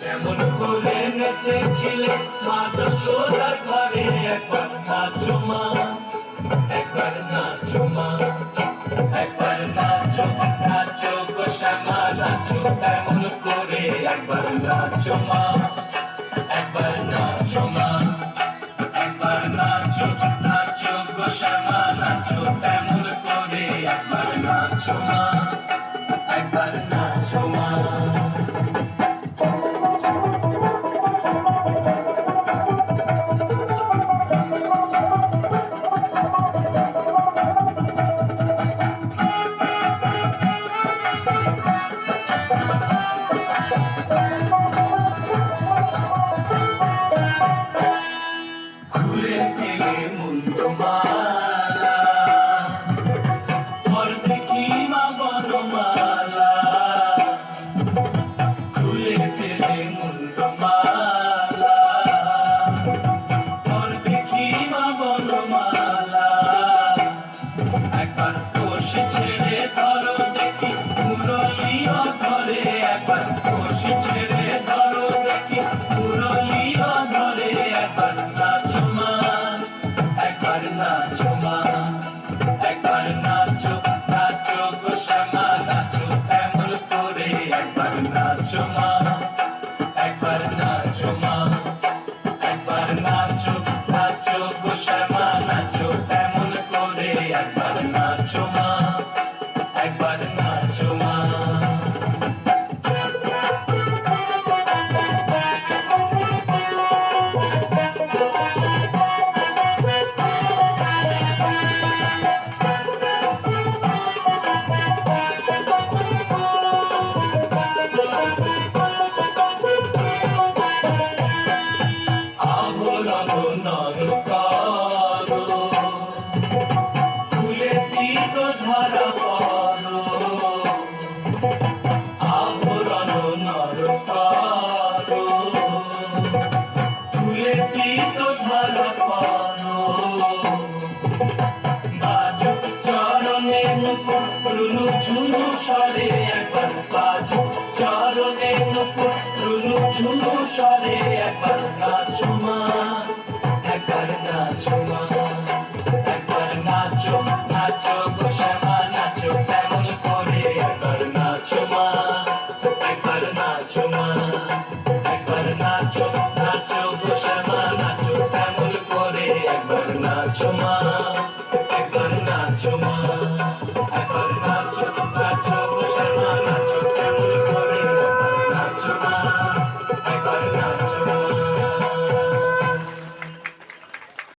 কেমন করে নেচেছিলে মা যশোদার ঘরে, একবার নাচো মা, একবার নাচো মা, একবার নাচো, নাচো গো শ্যামা নাচো, কেমন করে একবার নাচো মা, একবার নাচো মা, একবার নাচো, নাচো গো শ্যামা নাচো, কেমন করে একবার নাচো মা, একবার নাচো মা। খুলে দিলে মুন্ডমালা, তোর দেখি মা বনমালা, খুলে দিলে মুন্ডমালা, তোর দেখি মা বনমালা, একবার কষি ছেড়ে ধরো দেখি মুরলিও ধরে, একবার কষি ছেড়ে ধরো দেখি মুরলিও ধরে, একবার নাচো মা, একবার নাচো মা, একবার নাচো, নাচো গো শ্যামা নাচো, এমন করে একবার নাচো মা, একবার নাচো মা, একবার নাচো, নাচো গো শ্যামা নাচো, এমন করে একবার নাচো মা, একবার নাচো মা। আভরণ নর করো, ফুলে দিগ ধরা পড়ো, আভরণ নর করো, ফুলে দিগ ধরা পড়ো, বাজো চরণে নুপুর রুনু ঝুনু স্বরে, একবার বাজো চরণে নুপুর রুনু ঝুনু স্বরে, একবার নাচো মা।